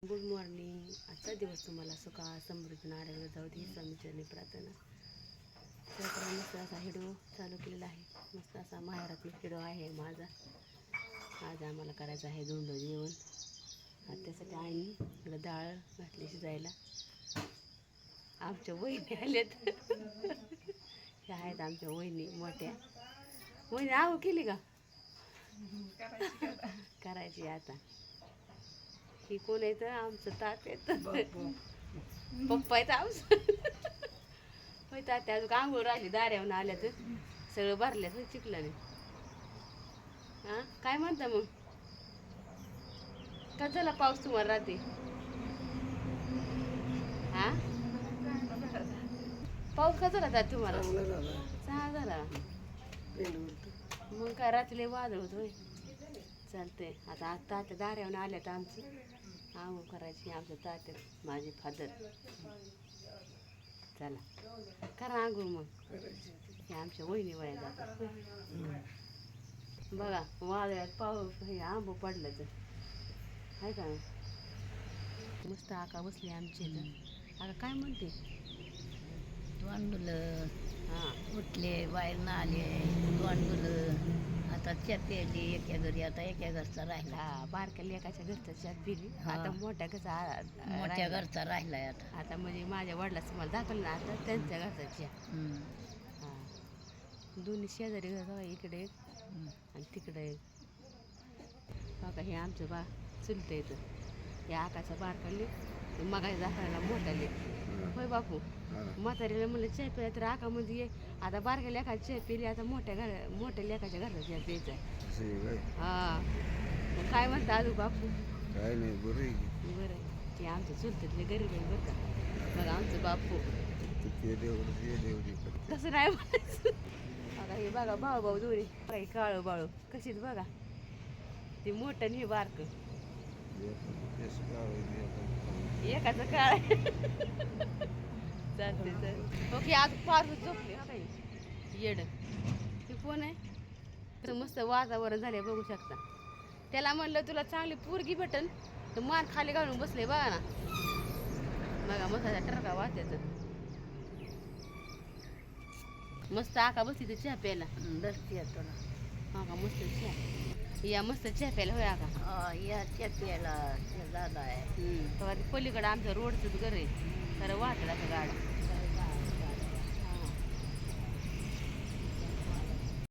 Good morning. आजचा दिवस तुम्हाला सुखा समृद्धी आरोग्य जाऊ दे स्वामीचरणी प्रार्थना. तर मस्त असा व्हिडिओ चालू केलेला आहे. मस्त असा माहेरातला व्हिडिओ आहे माझा. आज आम्हाला करायचं आहे धोंड जेवण. त्यासाठी आईने इकडं डाळ घातली शिजायला. आमच्या वहिनी आल्यात. ह्या आहेत आमच्या वहिनी मोठ्या. वहिनी आहो केली का? करायची आता. ही कोण आहे तर आमचं तात येतं. पप्पा येतं आमचं. होय तात्या अजून आंघोळ राहिली दाऱ्याहून आल्या तर सगळं भरल्यात चिखलाने. हां काय म्हणता मग? का झाला पाऊस तुम्हाला रात्री? हां पाऊस का झाला जात तुम्हाला? सहा झाला. मग काय रात्री वादळ होतोय. चालतंय आता तात्या दाऱ्याहून आल्यात आमची. आंघोळ करायची आमच्या तात्यात माझे फादर. चला करा आंघोळ मग. हे आमच्या वहिनी वया जातात. बघा वादळात पाऊस हे आंबो पडलं तर आहे का. मस्त आका बसली आमची इथं. आका काय म्हणते? वांडुलं हां उठले बाहेर आले वांडुलं. आता चहा प्यायली एका घरी, आता एका घरचा राहिला. हा बारक्या लेकाच्या घरचा चहा पिली. हा. आता मोठ्या घरचा मोठ्या राहिला. घरचा राहिलाय आता. आता म्हणजे माझ्या वडिलाचं मला दाखवलं ना आता त्यांच्या घरचा चहा. हां दोन्ही शेजारी घर बघा, इकडे एक आणि तिकडे एक. बघा हे आमचं बा चुलतं येतं. या आकाच्या बारकाले मगाशी दाखवायला मोठाले. होय बापू. म्हातारीला म्हणलं चहा प्यायला तर आका म्हणजे ये आता बारक्या लेखाची चहा पिली. आता मोठ्या लेखाच्या घरचा चहा प्यायचा आहे. हां मग काय म्हणता अजून बापू? काय नाही बरं आहे. बरं आहे. ते आमच्या चुलत्यातले गरीब आहे बरं का. बघा आमचं बापू तसं नाही म्हणायचं. बघा हे बघा भाऊ भाऊ दोन्ही काही काळू बाळू कशीच बघा. ते मोठं आणि हे बारकं. एकाचं काळ आहे. चालते चल. ओके आज फार झोपले हा काही येड. हे कोण आहे? तर मस्त वातावरण झाले बघू शकता. त्याला म्हणलं तुला चांगली पोरगी भेटन तर मान खाली घालून बसले बघा ना. बघा मसाला टरका वाचायचं. मस्त आका बसली तर चहा प्यायला. दसती येतो ना. हा का मस्त चहा. या मस्त चहा प्यायला होय आका. या चहा प्यायला दादा आहे. तेव्हा ते पलीकडं आमचं रोडचंच घर आहे. खरं वाटलं असं गाडा.